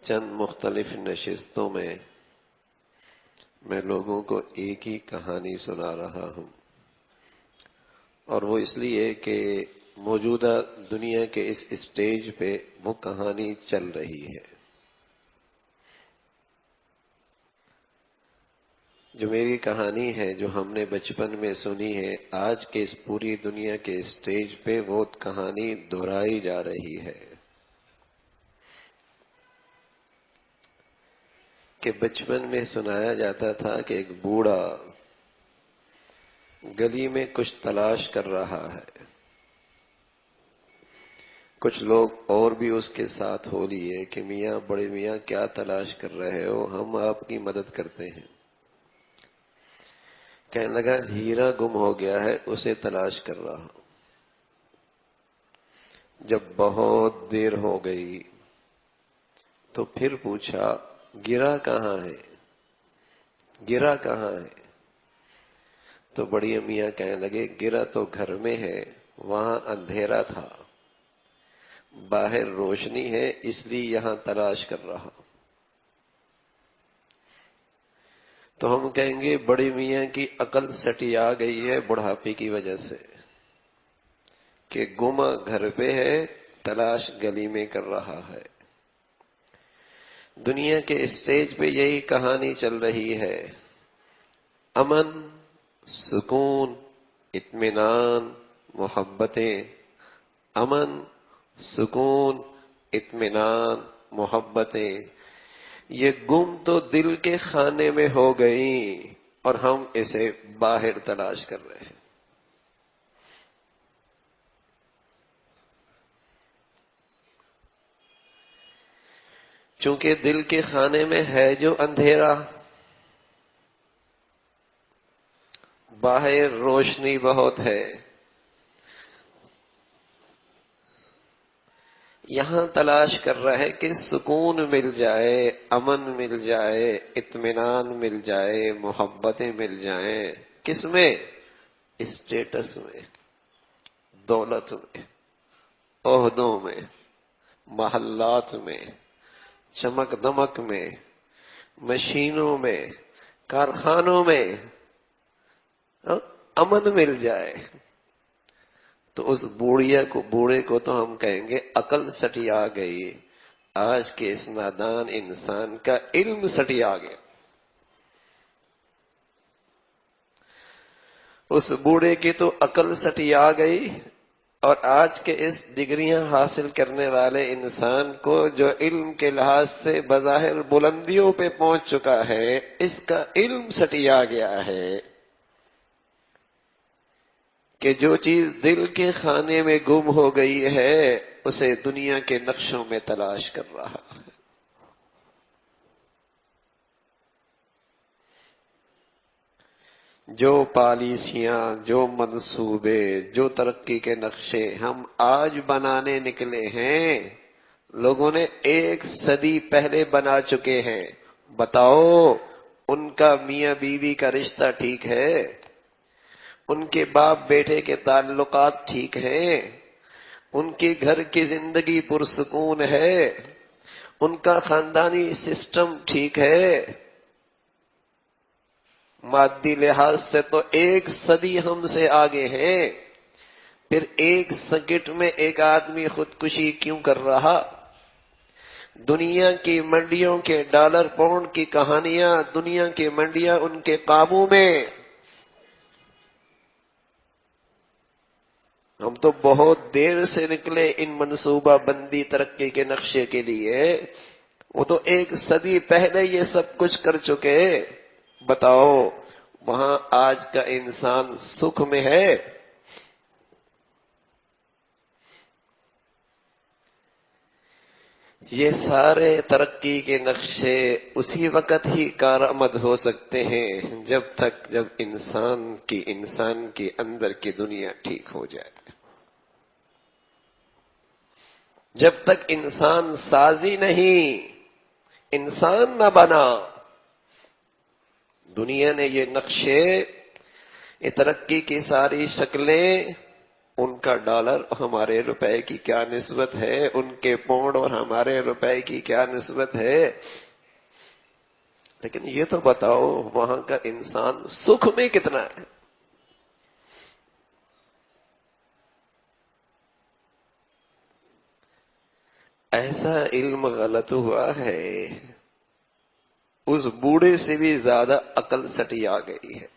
چند مختلف نشستوں میں میں لوگوں کو ایک ہی کہانی سنا رہا ہوں، اور وہ اس لیے کہ موجودہ دنیا کے اس اسٹیج پہ وہ کہانی چل رہی ہے۔ جو میری کہانی ہے، جو ہم نے بچپن میں سنی ہے، آج کے اس پوری دنیا کے اسٹیج پہ وہ کہانی دہرائی جا رہی ہے کہ بچپن میں سنایا جاتا تھا کہ ایک بوڑھا گلی میں کچھ تلاش کر رہا ہے، کچھ لوگ اور بھی اس کے ساتھ ہو لیے کہ میاں، بڑے میاں، کیا تلاش کر رہے ہو، ہم آپ کی مدد کرتے ہیں۔ کہنے لگا ہیرا گم ہو گیا ہے، اسے تلاش کر رہا ہوں۔ جب بہت دیر ہو گئی تو پھر پوچھا گرا کہاں ہے، گرا کہاں ہے؟ تو بڑی میاں کہنے لگے گرا تو گھر میں ہے، وہاں اندھیرا تھا، باہر روشنی ہے، اس لیے یہاں تلاش کر رہا ہوں۔ تو ہم کہیں گے بڑی میاں کی عقل سٹی آ گئی ہے بڑھاپے کی وجہ سے، کہ گما گھر پہ ہے، تلاش گلی میں کر رہا ہے۔ دنیا کے اسٹیج پہ یہی کہانی چل رہی ہے۔ امن، سکون، اطمینان، محبتیں، امن، سکون، اطمینان، محبتیں، یہ گم تو دل کے خانے میں ہو گئیں اور ہم اسے باہر تلاش کر رہے ہیں۔ چونکہ دل کے خانے میں ہے جو اندھیرا، باہر روشنی بہت ہے، یہاں تلاش کر رہا ہے کہ سکون مل جائے، امن مل جائے، اطمینان مل جائے، محبتیں مل جائیں۔ کس میں؟ اسٹیٹس میں، دولت میں، عہدوں میں، محلات میں، چمک دمک میں، مشینوں میں، کارخانوں میں امن مل جائے۔ تو اس بوڑھے کو تو ہم کہیں گے عقل سٹی آ گئی، آج کے اس نادان انسان کا علم سٹی آ گیا۔ اس بوڑھے کی تو عقل سٹی آ گئی، اور آج کے اس ڈگریاں حاصل کرنے والے انسان کو جو علم کے لحاظ سے بظاہر بلندیوں پہ پہنچ چکا ہے، اس کا علم سٹی آ گیا ہے کہ جو چیز دل کے خانے میں گم ہو گئی ہے اسے دنیا کے نقشوں میں تلاش کر رہا ہے۔ جو پالیسیاں، جو منصوبے، جو ترقی کے نقشے ہم آج بنانے نکلے ہیں، لوگوں نے 1 صدی پہلے بنا چکے ہیں۔ بتاؤ ان کا میاں بیوی کا رشتہ ٹھیک ہے؟ ان کے باپ بیٹے کے تعلقات ٹھیک ہیں؟ ان کے گھر کی زندگی پرسکون ہے؟ ان کا خاندانی سسٹم ٹھیک ہے؟ مادی لحاظ سے تو 1 صدی ہم سے آگے ہیں، پھر 1 سیکنڈ میں ایک آدمی خودکشی کیوں کر رہا؟ دنیا کی منڈیوں کے ڈالر پاؤنڈ کی کہانیاں، دنیا کی منڈیاں ان کے قابو میں۔ ہم تو بہت دیر سے نکلے ان منصوبہ بندی ترقی کے نقشے کے لیے، وہ تو 1 صدی پہلے یہ سب کچھ کر چکے۔ بتاؤ وہاں آج کا انسان سکھ میں ہے؟ یہ سارے ترقی کے نقشے اسی وقت ہی کارآمد ہو سکتے ہیں جب انسان کی اندر کی دنیا ٹھیک ہو جائے۔ جب تک انسان سازی نہیں، انسان نہ بنا، دنیا نے یہ نقشے، یہ ترقی کی ساری شکلیں ان کا ڈالر ہمارے روپے کی کیا نسبت ہے، ان کے پاؤنڈ اور ہمارے روپے کی کیا نسبت ہے؟ لیکن یہ تو بتاؤ وہاں کا انسان سکھ میں کتنا ہے؟ ایسا علم غلط ہوا ہے، اس بوڑھے سے بھی زیادہ عقل سٹی آ گئی ہے۔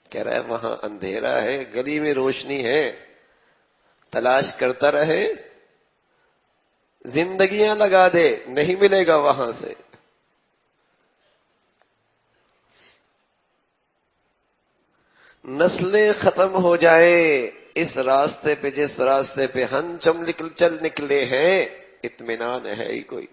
کہہ رہا ہے وہاں اندھیرا ہے، گلی میں روشنی ہے، تلاش کرتا رہے، زندگیاں لگا دے، نہیں ملے گا وہاں سے۔ نسلیں ختم ہو جائیں اس راستے پہ، جس راستے پہ ہم چل نکلے ہیں، اطمینان ہے ہی کوئی؟